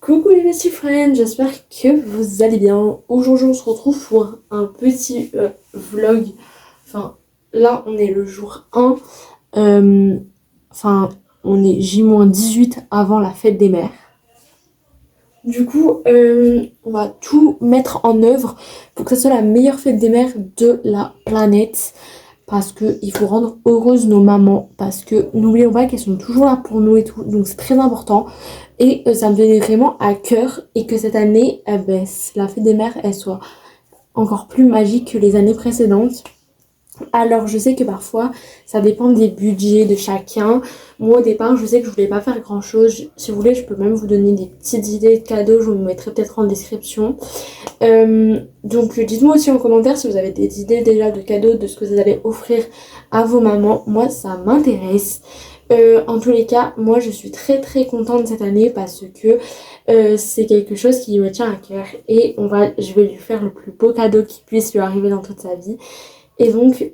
Coucou les petits friends, j'espère que vous allez bien. Aujourd'hui on se retrouve pour un petit vlog. Enfin là on est le jour 1. Enfin on est J-18 avant la fête des mères. Du coup on va tout mettre en œuvre pour que ça soit la meilleure fête des mères de la planète. Parce qu'il faut rendre heureuses nos mamans. Parce que n'oublions pas qu'elles sont toujours là pour nous et tout. Donc c'est très important. Et ça me tenait vraiment à cœur. Et que cette année, la fête des mères, elle soit encore plus magique que les années précédentes. Alors je sais que parfois ça dépend des budgets de chacun. Moi au départ je sais que je voulais pas faire grand chose. Si vous voulez je peux même vous donner des petites idées de cadeaux. Je vous mettrai peut-être en description. Donc dites-moi aussi en commentaire si vous avez des idées déjà de cadeaux, de ce que vous allez offrir à vos mamans. Moi ça m'intéresse. En tous les cas, moi je suis très très contente cette année parce que c'est quelque chose qui me tient à cœur et je vais lui faire le plus beau cadeau qui puisse lui arriver dans toute sa vie. Et donc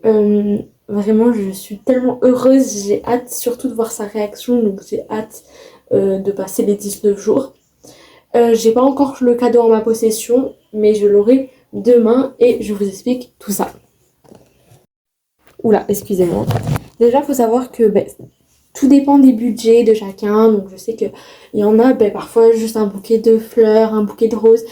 vraiment je suis tellement heureuse, j'ai hâte surtout de voir sa réaction, donc j'ai hâte de passer les 19 jours. J'ai pas encore le cadeau en ma possession, mais je l'aurai demain et je vous explique tout ça. Oula, excusez-moi. Déjà, faut savoir que tout dépend des budgets de chacun. Donc, je sais qu'il y en a parfois juste un bouquet de fleurs, un bouquet de roses.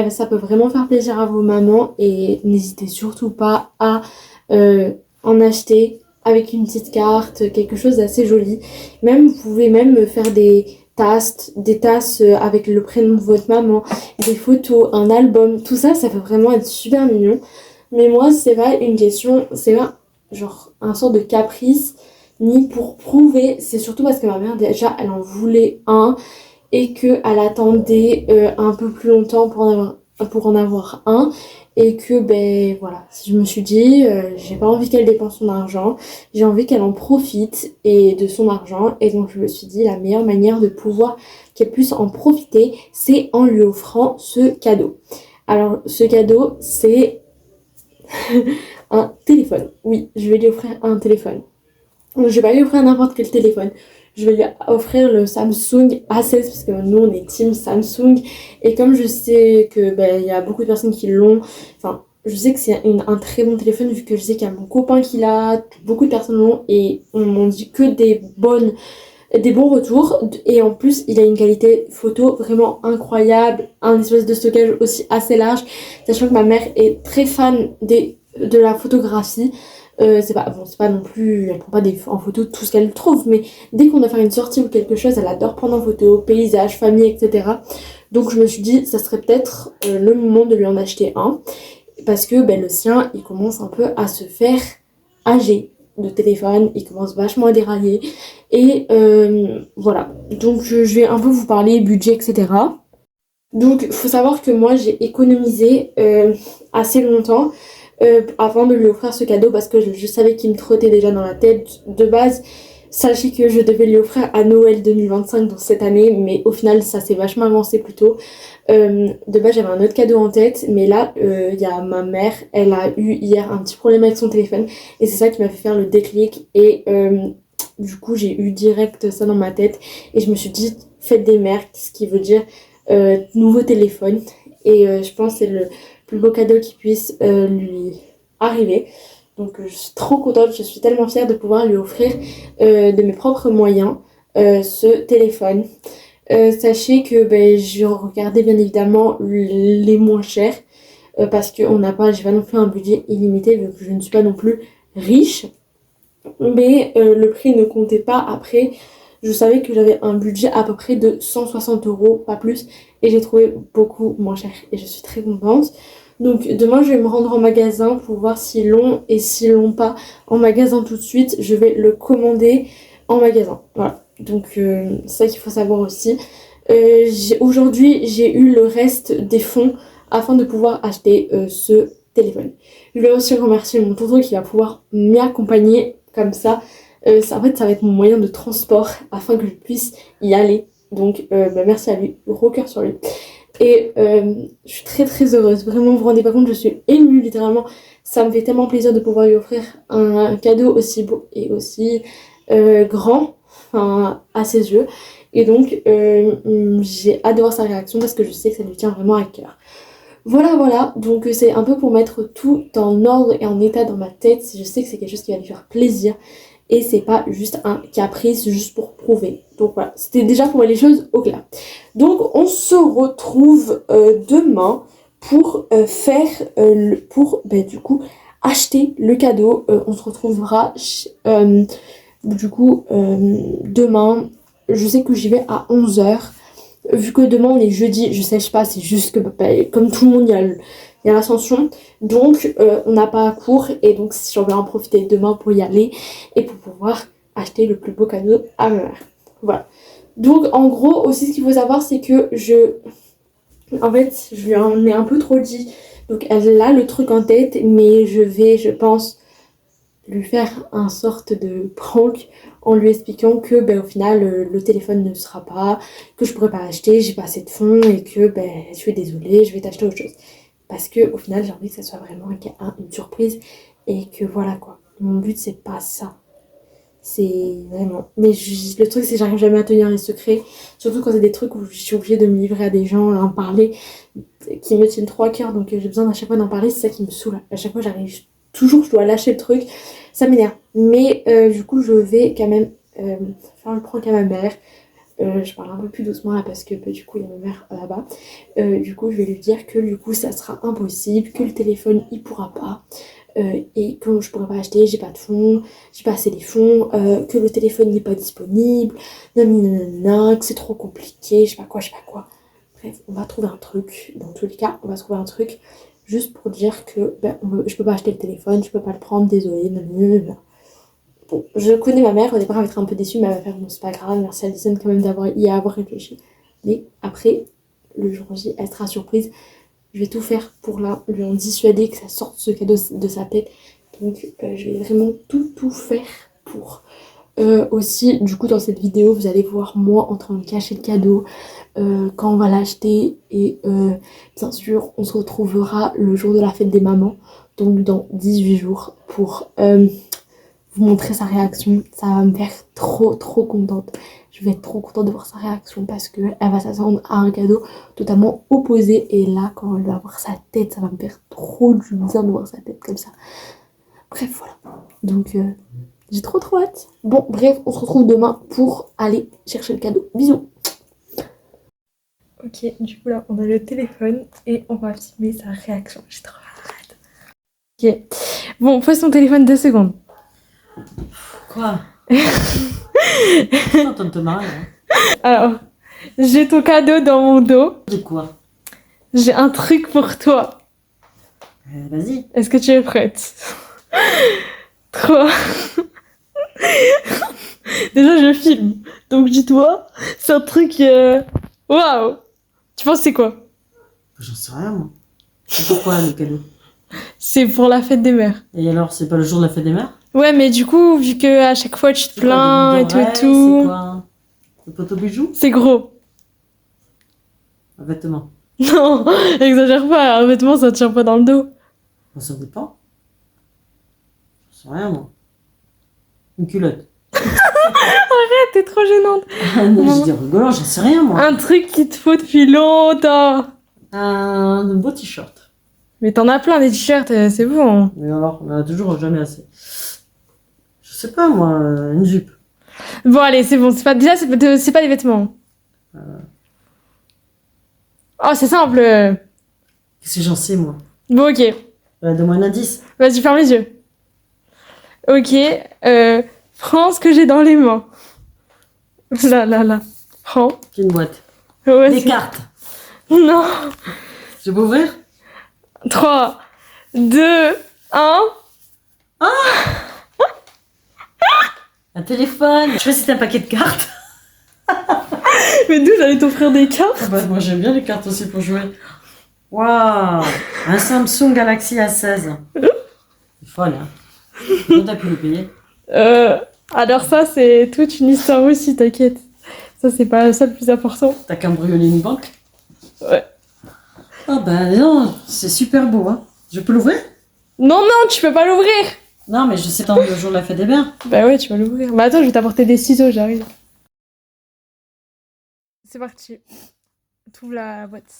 Ça peut vraiment faire plaisir à vos mamans et n'hésitez surtout pas à en acheter avec une petite carte, quelque chose d'assez joli. Même, vous pouvez même faire des tasses avec le prénom de votre maman, des photos, un album, tout ça, ça peut vraiment être super mignon. Mais moi, c'est pas une question, c'est pas genre un sort de caprice, ni pour prouver, c'est surtout parce que ma mère déjà, elle en voulait un et qu'elle attendait un peu plus longtemps pour en avoir un. Et que voilà, je me suis dit, j'ai pas envie qu'elle dépense son argent, j'ai envie qu'elle en profite et de son argent. Et donc je me suis dit, la meilleure manière de pouvoir qu'elle puisse en profiter, c'est en lui offrant ce cadeau. Alors ce cadeau, c'est un téléphone. Oui, je vais lui offrir un téléphone. Je vais pas lui offrir n'importe quel téléphone. Je vais lui offrir le Samsung A16 parce que nous on est team Samsung. Et comme je sais que il y a beaucoup de personnes qui l'ont, enfin je sais que c'est un très bon téléphone vu que je sais qu'il y a mon copain qui l'a, beaucoup de personnes l'ont et on m'en dit que des bons retours. Et en plus il a une qualité photo vraiment incroyable, un espèce de stockage aussi assez large, sachant que ma mère est très fan de la photographie. C'est pas non plus, elle prend pas en photo tout ce qu'elle trouve, mais dès qu'on doit faire une sortie ou quelque chose, elle adore prendre en photo, paysage, famille, etc. Donc je me suis dit, ça serait peut-être le moment de lui en acheter un, parce que le sien, il commence un peu à se faire âgé de téléphone, il commence vachement à dérailler, et voilà. Donc je vais un peu vous parler budget, etc. Donc faut savoir que moi j'ai économisé assez longtemps avant de lui offrir ce cadeau parce que je savais qu'il me trottait déjà dans la tête de base. Sachez que je devais lui offrir à Noël 2025 dans cette année, mais au final ça s'est vachement avancé plus tôt. De base j'avais un autre cadeau en tête, mais là il y a ma mère, elle a eu hier un petit problème avec son téléphone et c'est ça qui m'a fait faire le déclic et du coup j'ai eu direct ça dans ma tête et je me suis dit fête des mères, ce qui veut dire nouveau téléphone et je pense que c'est le plus beau cadeau qui puisse lui arriver. Donc je suis trop contente, je suis tellement fière de pouvoir lui offrir de mes propres moyens ce téléphone. Sachez que je regardais bien évidemment les moins chers parce que j'ai pas non plus un budget illimité vu que je ne suis pas non plus riche. Mais le prix ne comptait pas. Après, je savais que j'avais un budget à peu près de 160 euros, pas plus, et j'ai trouvé beaucoup moins cher et je suis très contente. Donc demain je vais me rendre en magasin pour voir s'ils l'ont et s'ils l'ont pas en magasin tout de suite, je vais le commander en magasin. Voilà, donc c'est ça qu'il faut savoir aussi. Aujourd'hui j'ai eu le reste des fonds afin de pouvoir acheter ce téléphone. Je voulais aussi remercier mon tonton qui va pouvoir m'y accompagner comme ça. En fait, ça va être mon moyen de transport afin que je puisse y aller. Donc, merci à lui. Gros cœur sur lui. Et je suis très très heureuse. Vraiment, vous vous rendez pas compte, je suis émue littéralement. Ça me fait tellement plaisir de pouvoir lui offrir un cadeau aussi beau et aussi grand. enfin, à ses yeux. Et donc, j'ai hâte de voir sa réaction parce que je sais que ça lui tient vraiment à cœur. Voilà, donc c'est un peu pour mettre tout en ordre et en état dans ma tête. Je sais que c'est quelque chose qui va lui faire plaisir et c'est pas juste un caprice juste pour prouver. Donc voilà, c'était déjà pour mettre les choses au clair. Donc on se retrouve demain pour du coup acheter le cadeau. On se retrouvera demain. Je sais que j'y vais à 11h. Vu que demain on est jeudi, je sais pas, c'est juste que comme tout le monde, il y a l'ascension. Donc on n'a pas cours et donc j'en vais en profiter demain pour y aller et pour pouvoir acheter le plus beau cadeau à ma mère. Voilà. Donc en gros aussi ce qu'il faut savoir c'est que en fait je lui en ai un peu trop dit. Donc elle a le truc en tête mais je pense lui faire un sorte de prank en lui expliquant que au final le téléphone ne sera pas, que je pourrais pas acheter, j'ai pas assez de fonds et que je suis désolée, je vais t'acheter autre chose. Parce que au final j'ai envie que ça soit vraiment une surprise et que voilà quoi. Mon but c'est pas ça. C'est vraiment. Mais le truc c'est que j'arrive jamais à tenir les secrets. Surtout quand c'est des trucs où je suis obligée de me livrer à des gens, à en parler, qui me tiennent trop à cœur. Donc j'ai besoin à chaque fois d'en parler, c'est ça qui me saoule. À chaque fois j'arrive toujours, je dois lâcher le truc. Ça m'énerve. Mais du coup je vais quand même faire le prank à ma mère. Je parle un peu plus doucement là parce que du coup il y a ma mère là-bas. Du coup je vais lui dire que du coup ça sera impossible, que le téléphone il pourra pas. Et que je pourrais pas acheter, j'ai pas de fonds, j'ai pas assez les fonds, que le téléphone n'est pas disponible, nanana, que c'est trop compliqué, je sais pas quoi. Bref, on va trouver un truc, dans tous les cas, on va trouver un truc juste pour dire que je peux pas acheter le téléphone, je peux pas le prendre, désolé, nanana. Bon, je connais ma mère, au départ elle va être un peu déçue, mais elle va faire bon, c'est pas grave, merci Alison quand même y avoir réfléchi. Mais après, le jour J, elle sera surprise. Je vais tout faire pour lui en dissuader que ça sorte ce cadeau de sa tête. Donc je vais vraiment tout faire pour. Aussi, du coup, dans cette vidéo, vous allez voir moi en train de cacher le cadeau quand on va l'acheter. Et bien sûr, on se retrouvera le jour de la fête des mamans, donc dans 18 jours, pour vous montrer sa réaction. Ça va me faire trop contente. Je vais être trop contente de voir sa réaction parce qu'elle va s'attendre à un cadeau totalement opposé. Et là, quand elle va voir sa tête, ça va me faire trop du bien de voir sa tête comme ça. Bref, voilà. Donc, j'ai trop hâte. Bon, bref, on se retrouve demain pour aller chercher le cadeau. Bisous. Ok, du coup là, on a le téléphone et on va filmer sa réaction. J'ai trop hâte. Ok. Bon, pose ton téléphone 2 secondes. Quoi? Je suis en train de te marrer. Alors, j'ai ton cadeau dans mon dos. De quoi? J'ai un truc pour toi. Vas-y. Est-ce que tu es prête? 3. Déjà, je filme. Donc, dis-toi, c'est un truc... Waouh! Tu penses c'est quoi? J'en sais rien, moi. C'est pourquoi le cadeau? C'est pour la fête des mères. Et alors, c'est pas le jour de la fête des mères? Ouais, mais du coup, vu que à chaque fois tu te plains et tout et tout... C'est quoi? Le poteau bijou? C'est gros. Un vêtement. Non, exagère pas, un vêtement ça tient pas dans le dos. Ça dépend. J'en sais rien, moi. Une culotte. Arrête, t'es trop gênante. Non, je dis rigolant, j'en sais rien, moi. Un truc qu'il te faut depuis longtemps. Un beau t-shirt. Mais t'en as plein des t-shirts, c'est bon. Mais alors, on en a toujours jamais assez. Je sais pas, moi, une jupe. Bon allez, c'est bon, c'est pas des vêtements. Oh, c'est simple. Qu'est-ce que j'en sais, moi? Bon, ok. Donne-moi un indice. Vas-y, ferme les yeux. Ok, prends ce que j'ai dans les mains. Là. Prends. C'est une boîte. Ouais, Des cartes. Non. Je peux ouvrir? 3, 2, 1. Un téléphone. Je sais pas si c'est un paquet de cartes. Mais d'où j'allais t'offrir des cartes? Ah bah, moi j'aime bien les cartes aussi pour jouer. Waouh! Un Samsung Galaxy A16. C'est folle, hein? Comment t'as pu le payer? Alors ça, c'est toute une histoire aussi, t'inquiète. Ça, c'est pas ça le plus important. T'as cambriolé une banque? Ouais. Oh bah non, c'est super beau, hein? Je peux l'ouvrir? Non, tu peux pas l'ouvrir. Non, mais je sais tant le jour de la fête des mères. Bah ouais, tu vas l'ouvrir. Bah attends, je vais t'apporter des ciseaux, j'arrive. C'est parti. T'ouvres la boîte.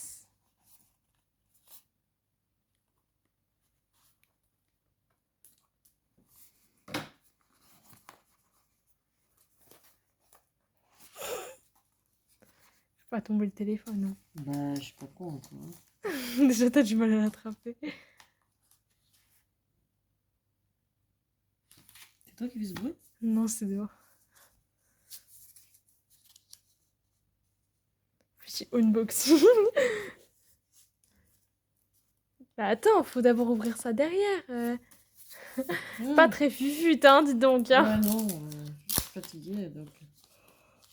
Faut pas tomber le téléphone, non. Bah, je suis pas con, quoi. Déjà, t'as du mal à l'attraper. C'est toi qui fais ce bruit? Non, c'est dehors. Petit unboxing. Bah attends, faut d'abord ouvrir ça derrière. Pas très fufute, hein, dis donc. Hein. Ouais, non, je suis fatiguée, donc...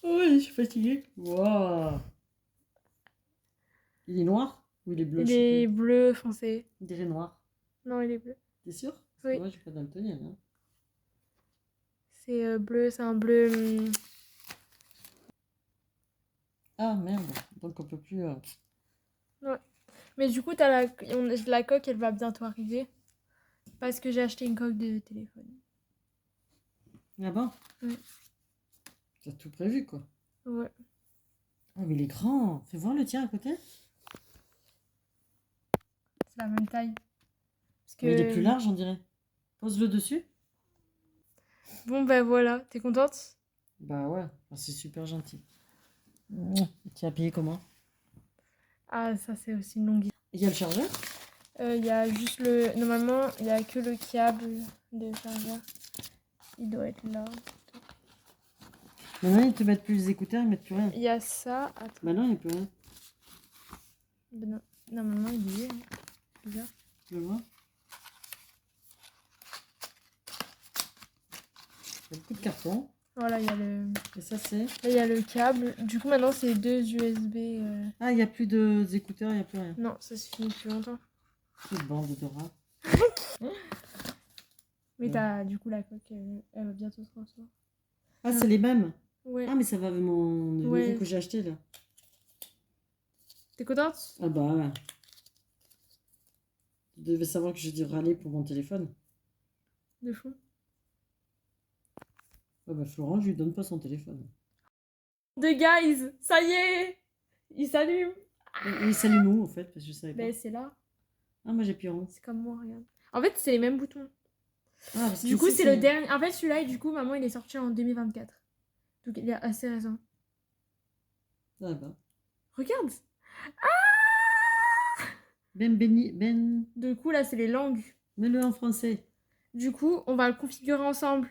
Oui, je suis fatiguée. Waouh. Il est noir ou il est bleu? Il je sais est plus. bleu foncé. Il dirait noir. Non, il est bleu. T'es sûr? Parce Oui. que moi, je suis pas daltonienne. Hein. C'est bleu, c'est un bleu... Ah, merde. Donc, on peut plus... Ouais. Mais du coup, t'as la coque, elle va bientôt arriver. Parce que j'ai acheté une coque de téléphone. Ah bon? Oui. T'as tout prévu, quoi. Ouais. Oh, mais il est grand. Fais voir le tien à côté. C'est la même taille. Parce que... Mais il est plus large, on dirait. Pose-le dessus. Bon, bah voilà. T'es contente? Bah ouais, ah, c'est super gentil. Tu as payé comment? Ah, ça, c'est aussi une longue... Il y a le chargeur? Il y a juste le... Normalement, il y a que le câble de chargeur. Il doit être là. Maintenant, ils te mettent plus les écouteurs, ils mettent plus rien. Il y a ça. Attends. Bah non, il n'y a plus rien. Ben non. Normalement, il y est. Hein. Bizarre. Tu le vois? Il y a beaucoup de cartons. Voilà, il y a le... Et ça, c'est... Là, il y a le câble. Du coup, maintenant, c'est deux USB. Ah, il n'y a plus d'écouteurs, il n'y a plus rien. Non, ça se finit depuis longtemps. Quelle bande de rats. Mais Ouais. t'as, du coup, la coque, elle va bientôt se recevoir. Ah, c'est les mêmes? Ouais. Ah, mais ça va avec mon nouveau Ouais. que j'ai acheté, là. T'es contente? Ah bah ouais. Tu devais savoir que j'ai dû râler pour mon téléphone. De fou. Ah bah Florent, je lui donne pas son téléphone. The guys, ça y est! Il s'allume! Et il s'allume où, en fait? Parce que je savais pas. Ben, c'est là. Ah, moi, j'ai plus rond. C'est comme moi, regarde. En fait, c'est les mêmes boutons. Ah, parce Du que coup, ici, c'est le dernier. En fait, celui-là, du coup, maman, il est sorti en 2024. Donc, il est assez récent. Ah bah. Regarde! Ben... Du coup, là, c'est les langues. Mets-le en français. Du coup, on va le configurer ensemble.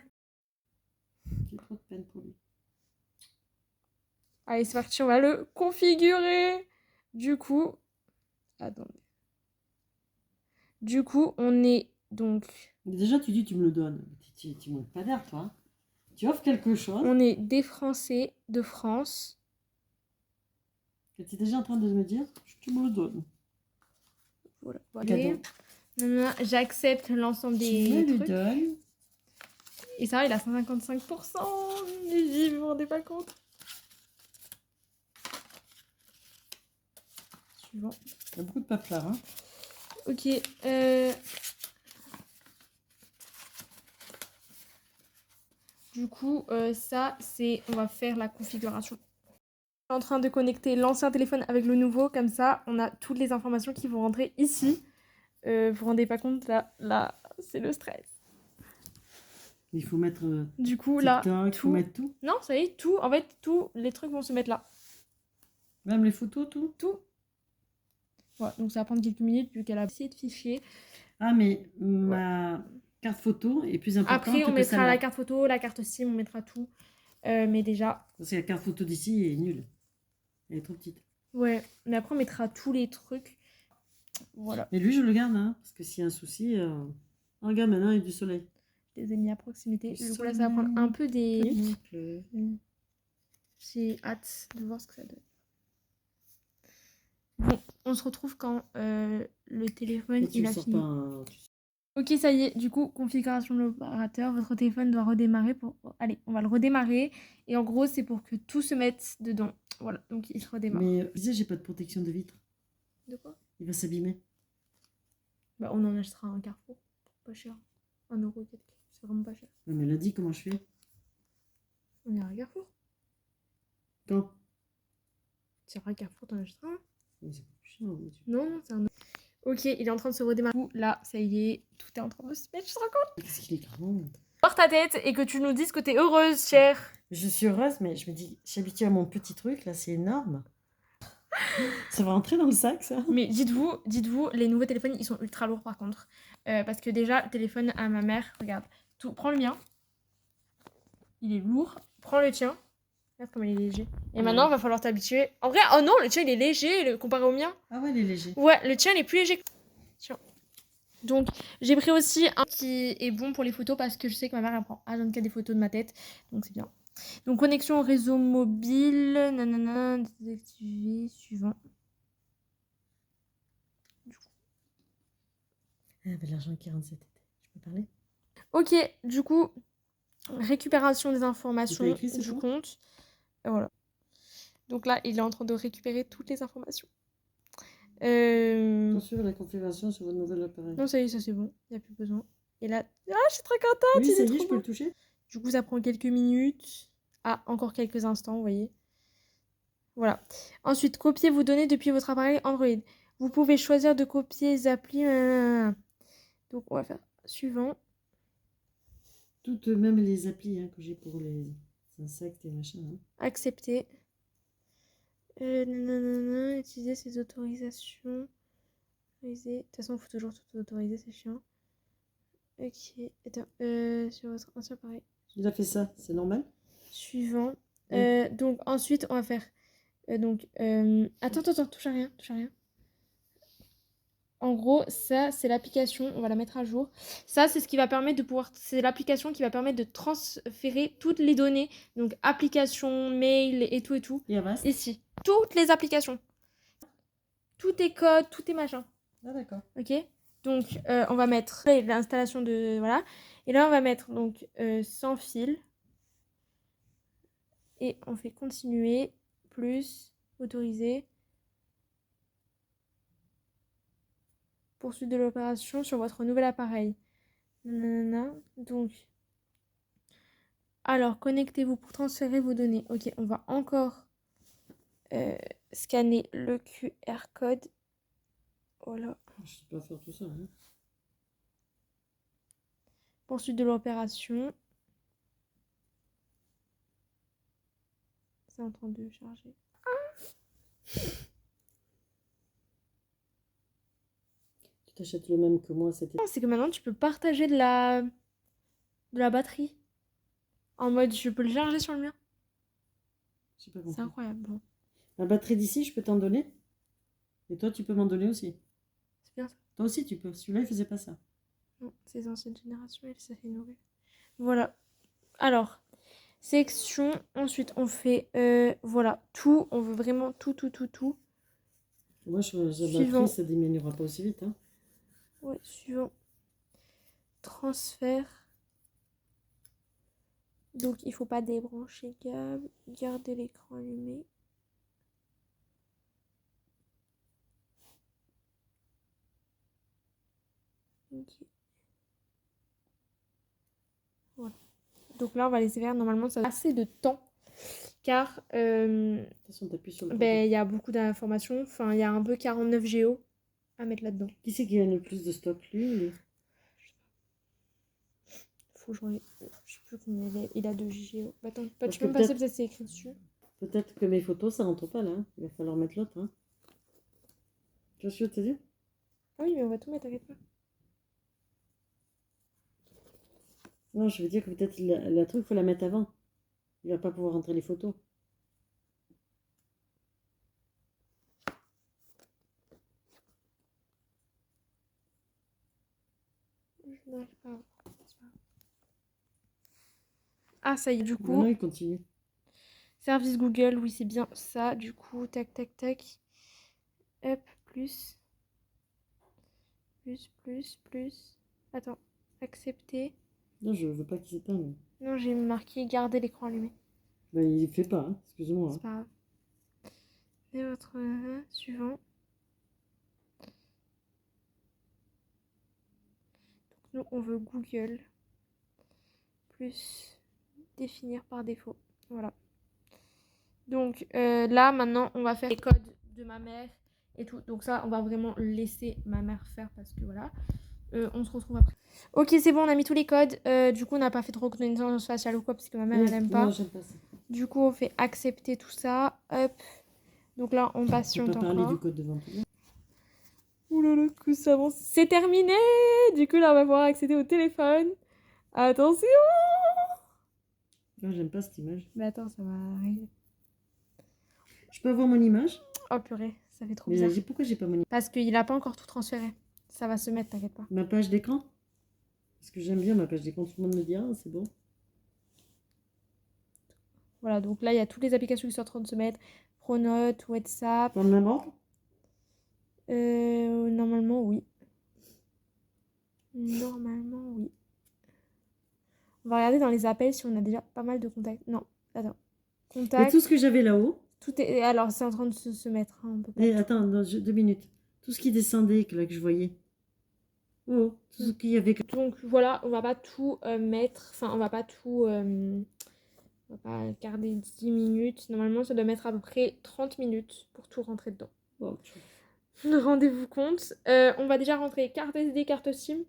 J'ai trop de peine pour lui. Allez, c'est parti, on va le configurer. Du coup, attendez. Du coup, on est donc... Mais déjà, tu dis tu me le donnes. Tu manques pas d'air, toi. Hein. Tu offres quelque chose. On est des Français de France. Que tu es déjà en train de me dire, tu me le donnes. Voilà. Cadeau. J'accepte l'ensemble Tu des me le trucs. donnes. Et ça, il a 155%. Mais vous vous rendez pas compte. Suivant. Il y a beaucoup de papelard, hein. Ok. Du coup, ça, c'est... On va faire la configuration. Je suis en train de connecter l'ancien téléphone avec le nouveau. Comme ça, on a toutes les informations qui vont rentrer ici. Vous vous rendez pas compte, là c'est le stress. Il faut mettre Du coup, TikTok, là, il faut tout... mettre tout. Non, ça y est, tout. En fait, tous les trucs vont se mettre là. Même les photos, tout. Tout. Voilà, donc ça va prendre quelques minutes vu qu'elle a essayé de fichier. Ah, mais ma carte photo est plus importante Après, on que mettra celle-là. la carte photo, la carte SIM, on mettra tout. Mais déjà... Parce que la carte photo d'ici est nulle. Elle est trop petite. Ouais, mais après, on mettra tous les trucs. Voilà. Mais lui, je le garde, hein. Parce que s'il y a un souci... Regarde, maintenant, il y a du soleil. Je les ai mis à proximité. Du Du coup, là, ça va prendre un peu des... soleil. J'ai hâte de voir ce que ça donne. Bon, on se retrouve quand le téléphone, Et tu il a sors fini. pas un... Ok, ça y est, du coup, configuration de l'opérateur. Votre téléphone doit redémarrer pour... Allez, on va le redémarrer. Et en gros, c'est pour que tout se mette dedans. Voilà, donc il se redémarre. Mais je disais, j'ai pas de protection de vitre. De quoi? Il va s'abîmer. Bah, on en achètera un Carrefour. Pas cher. 1 € et quelques. C'est vraiment pas cher. Ouais, mais elle a dit comment je fais. On ira à Carrefour. Quand? Tu iras à Carrefour, t'en achèteras un. Mais c'est pas plus cher, hein, monsieur. Non, non, c'est un autre. Ok, il est en train de se redémarrer. Là, ça y est, tout est en train de se mettre, je te raconte. Qu'est-ce qu'il est grand. Porte ta tête et que tu nous dises que t'es heureuse, chère. Je suis heureuse, mais je me dis, je suis habituée à mon petit truc, là, c'est énorme. Ça va rentrer dans le sac, ça? Mais dites-vous, les nouveaux téléphones, ils sont ultra lourds par contre. Parce que déjà, le téléphone à ma mère, regarde, prends le mien. Il est lourd. Prends le tien. Regarde comme il est léger. Et maintenant, il va falloir t'habituer. En vrai, oh non, le tien, il est léger comparé au mien. Ah ouais, il est léger. Ouais, le tien, il est plus léger. Tiens. Donc, j'ai pris aussi un qui est bon pour les photos parce que je sais que ma mère, elle prend H24 des photos de ma tête. Donc, c'est bien. Donc, connexion au réseau mobile. Nanana, désactiver, suivant. Ah, ben, l'argent qui rentre cet été. Je peux parler? Ok, du coup, récupération des informations écrit, c'est du bon compte. Et voilà. Donc là, il est en train de récupérer toutes les informations. Poursuivre la configuration sur votre nouvel appareil. Non, ça y est, ça c'est bon. Il n'y a plus besoin. Et là, ah, je suis très contente. Oui, ça c'est y est, trop je peux beau. le toucher? Du coup, ça prend quelques minutes. Ah, encore quelques instants, vous voyez. Voilà. Ensuite, copier vos données depuis votre appareil Android. Vous pouvez choisir de copier les applis. Donc, on va faire suivant. Toutes, même les applis que j'ai pour les insectes et machin. Hein. Accepter. Utiliser ces autorisations. Autoriser. De toute façon, il faut toujours tout autoriser, c'est chiant. Ok. Attends. Sur votre ancien appareil. Il a fait ça, c'est normal? Suivant. Oui. Donc, ensuite, on va faire. Attends, touche à rien, touche à rien. En gros, ça, c'est l'application. On va la mettre à jour. Ça, c'est ce qui va permettre de pouvoir. C'est l'application qui va permettre de transférer toutes les données. Donc, application, mail et tout et tout. Et Avast? Ici. Toutes les applications. Tout est code, tout est machin. Ah, d'accord. Ok? Donc, on va mettre l'installation de. Voilà. Et là, on va mettre donc sans fil. Et on fait continuer. Plus. Autoriser. Poursuite de l'opération sur votre nouvel appareil. Nanana. Donc, alors, connectez-vous pour transférer vos données. Ok, on va encore scanner le QR code. Voilà. Je sais pas faire tout ça. Hein. Poursuite de l'opération. C'est en train de charger. Tu t'achètes le même que moi, c'était. C'est que maintenant, tu peux partager de la batterie. En mode, je peux le charger sur le mien. J'ai pas C'est compris. incroyable. Bon. La batterie d'ici, je peux t'en donner. Et toi, tu peux m'en donner aussi. C'est bien ça. Toi aussi, tu peux. Celui-là, il faisait pas ça. Non, ces anciennes générations, elles s'est nourrir. Voilà. Alors, section. Ensuite, on fait, voilà, tout. On veut vraiment tout. Moi, la Suivant. batterie, ça diminuera pas aussi vite. Hein. Ouais, suivant. Transfert. Donc, il faut pas débrancher câble. Garder l'écran allumé. Ok. Voilà. Donc là, on va laisser faire. Normalement, ça a assez de temps. Car, De toute façon, t'appuies sur le il y a beaucoup d'informations. Enfin, il y a un peu 49 Go à mettre là-dedans. Qui c'est qui a le plus de stock, lui ou lui? Faut que je sais plus combien il a de Go. Bah, attends, Parce tu peux que me passer, peut-être- peut-être c'est écrit dessus. Peut-être que mes photos, ça rentre pas là. Hein. Il va falloir mettre l'autre. Hein. Tu vois ce que je veux te dire? Ah oui, mais on va tout mettre, t'inquiète pas. Non, je veux dire que peut-être la truc, il faut la mettre avant. Il va pas pouvoir rentrer les photos. Je n'arrive pas à voir. C'est pas grave. Ah, ça y est, du coup. Maintenant, il continue. Service Google, oui, c'est bien ça. Du coup, tac. Hop, plus. Attends, accepter. Non, je veux pas qu'il s'éteigne. Non, j'ai marqué garder l'écran allumé. Ben, il fait pas, hein. Excuse-moi. C'est Hein. pas grave. Et votre suivant. Donc, Nous, on veut Google plus définir par défaut. Voilà. Donc là, maintenant, on va faire les codes de ma mère et tout. Donc ça, on va vraiment laisser ma mère faire parce que voilà. On se retrouve après. Ok, c'est bon, on a mis tous les codes. Du coup, on n'a pas fait de reconnaissance faciale ou quoi parce que ma mère, elle aime pas. Non, j'aime pas ça. Du coup, on fait accepter tout ça. Hop. Donc là, on patiente encore. encore. Parler du code de vente. Ouh là là, que ça avance. C'est terminé. Du coup, là, on va pouvoir accéder au téléphone. Attention. Non, j'aime pas cette image. Mais attends, ça va arriver. Je peux avoir mon image? Oh purée, ça fait trop Mais bizarre. pourquoi j'ai pas mon image? Parce qu'il a pas encore tout transféré. Ça va se mettre, t'inquiète pas. Ma page d'écran? Parce que j'aime bien ma page d'écran. Tout le monde me dit, ah, c'est bon. Voilà, donc là, il y a toutes les applications qui sont en train de se mettre. Pronote, WhatsApp. Dans le même ordre? Normalement, oui. Normalement, oui. On va regarder dans les appels si on a déjà pas mal de contacts. Non, attends. Et Contact. tout ce que j'avais là-haut? Tout est... Alors, c'est en train de se mettre. Hein, on peut pas... Et attends, 2 minutes. Tout ce qui descendait, là, que je voyais. Oh, tout ce qu'il y avait. Donc voilà, on va pas tout mettre. Enfin, on va pas tout... on va pas garder 10 minutes. Normalement, ça doit mettre à peu près 30 minutes pour tout rentrer dedans. Oh, Rendez-vous compte. On va déjà rentrer carte SD, carte SIM.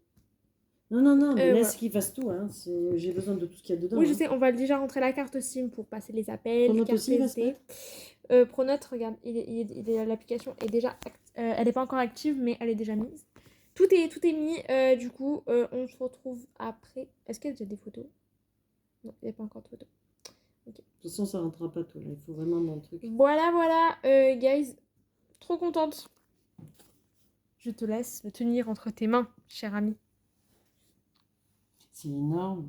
Non, mais laisse voilà. qu'il fasse tout. Hein. J'ai besoin de tout ce qu'il y a dedans. Oui, hein. je sais, on va déjà rentrer la carte SIM pour passer les appels. Pronote carte aussi, SD. Pronote, regarde, l'application est déjà... elle n'est pas encore active, mais elle est déjà mise. Tout est mis. Du coup, on se retrouve après. Est-ce qu'il y a déjà des photos? Non, il n'y a pas encore de photos. De toute façon, ça rentrera pas tout. Là. Il faut vraiment mon truc. Voilà, guys. Trop contente. Je te laisse le tenir entre tes mains, cher ami. C'est énorme.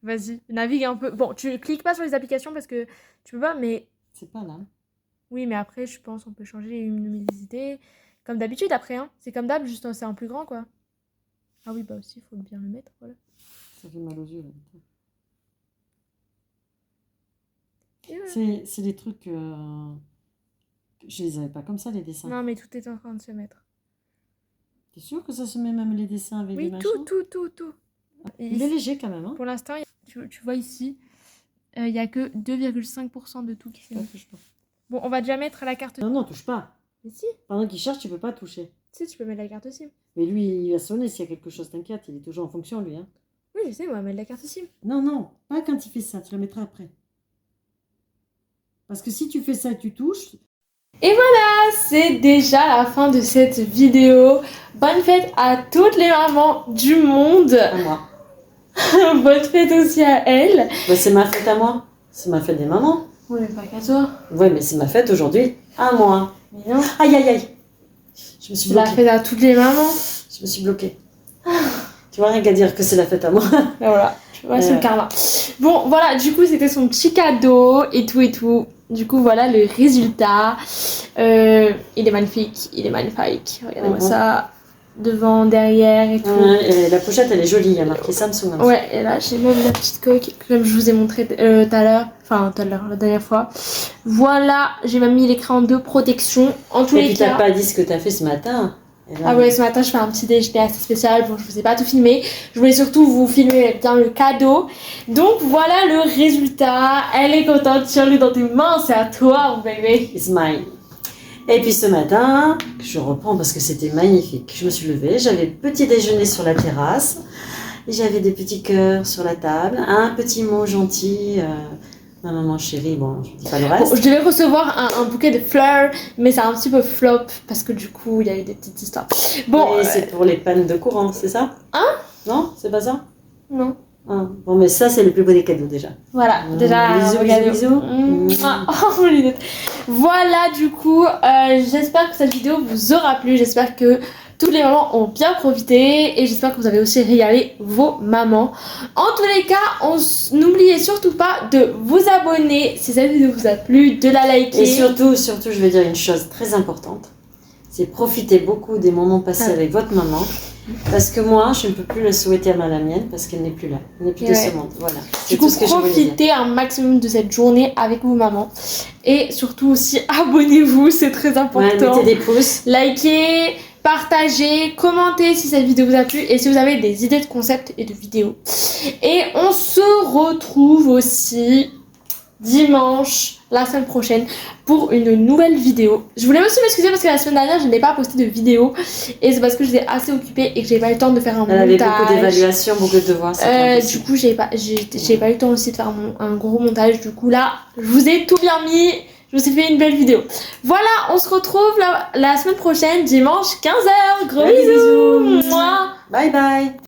Vas-y, navigue un peu. Bon, tu cliques pas sur les applications parce que tu peux pas, mais... C'est pas là. Oui, mais après, je pense on peut changer les luminosité. Comme d'habitude, après, hein. C'est comme d'hab, juste c'est en plus grand, quoi. Ah oui, bah aussi, il faut bien le mettre, voilà. Ça fait mal aux yeux, là. Voilà. C'est des trucs... Je les avais pas comme ça, les dessins. Non, mais tout est en train de se mettre. T'es sûr que ça se met même les dessins avec Oui, des machins? tout. Il est léger, quand même, hein. Pour l'instant, tu vois ici, il n'y a que 2,5% de tout qui s'est mis. Touche pas. Bon, on va déjà mettre la carte... Non, touche pas. Mais si, Pendant qu'il cherche, tu peux pas toucher. tu peux mettre la carte SIM. Mais lui, il va sonner s'il y a quelque chose, t'inquiète. Il est toujours en fonction, lui, hein. Oui, je sais, on va mettre la carte SIM. Non, pas quand il fait ça. Tu la mettras après. Parce que si tu fais ça et tu touches... Et voilà, c'est déjà la fin de cette vidéo. Bonne fête à toutes les mamans du monde. À moi. Bonne fête aussi à elles. Bah, c'est ma fête à moi. C'est ma fête des mamans. Oui, mais pas qu'à toi. Ouais, mais c'est ma fête aujourd'hui. À moi. Mais non, Aïe. Je me suis c'est la bloquée. fête à toutes les mamans. Je me suis bloquée. Tu vois, rien qu'à dire que c'est la fête à moi. Ben voilà, tu vois, c'est le karma. Bon, voilà, du coup, c'était son petit cadeau et tout. Du coup, voilà le résultat. Il est magnifique. Regardez-moi ça. Devant, derrière et tout. Ouais, et la pochette, elle est jolie. Il y a marqué Samsung. Hein. Ouais, et là, j'ai même la petite coque, comme je vous ai montré tout à l'heure. Enfin, tout à l'heure, la dernière fois. Voilà, j'ai même mis l'écran de protection. En tous Et les puis, cas. t'as pas dit ce que t'as fait ce matin. Là, Ah ouais, ce matin, je fais un petit déjeuner assez spécial. Bon, je vous ai pas tout filmé. Je voulais surtout vous filmer bien le cadeau. Donc, voilà le résultat. Elle est contente. Tiens-le dans tes mains. C'est à toi, mon bébé. It's mine. Et puis ce matin, je reprends parce que c'était magnifique. Je me suis levée, j'avais petit déjeuner sur la terrasse. Et j'avais des petits cœurs sur la table. Un petit mot gentil. Ma maman chérie, bon, je ne dis pas le reste. Bon, je devais recevoir un bouquet de fleurs, mais c'est un petit peu flop parce que du coup, il y a eu des petites histoires. Bon, Et c'est pour les pannes de courant, c'est ça? Hein? Non, c'est pas ça? Non. Ah, bon, mais ça, c'est le plus beau des cadeaux déjà. Voilà, déjà, bisous, regardez. bisous. Oh, Lynette. Voilà, du coup, j'espère que cette vidéo vous aura plu. J'espère que tous les mamans ont bien profité et j'espère que vous avez aussi régalé vos mamans. En tous les cas, n'oubliez surtout pas de vous abonner si cette vidéo vous a plu, de la liker. Et surtout, je vais dire une chose très importante. C'est profiter beaucoup des moments passés avec votre maman. Parce que moi, je ne peux plus le souhaiter à la mienne parce qu'elle n'est plus là. Elle n'est plus de ce monde. Voilà. Du coup, profitez un maximum de cette journée avec vos mamans. Et surtout aussi, abonnez-vous, c'est très important. Ouais, mettez des pouces. Likez, partagez, commentez si cette vidéo vous a plu et si vous avez des idées de concepts et de vidéos. Et on se retrouve aussi dimanche, la semaine prochaine, pour une nouvelle vidéo. Je voulais aussi m'excuser parce que la semaine dernière, je n'ai pas posté de vidéo et c'est parce que j'étais assez occupée et que j'ai pas eu le temps de faire un montage. Elle avait beaucoup d'évaluations, beaucoup de devoirs. Du coup, j'ai pas eu le temps aussi de faire un gros montage. Du coup, là, je vous ai tout bien mis. Je vous ai fait une belle vidéo. Voilà, on se retrouve la semaine prochaine, dimanche 15h. Gros bisous. Bye bye.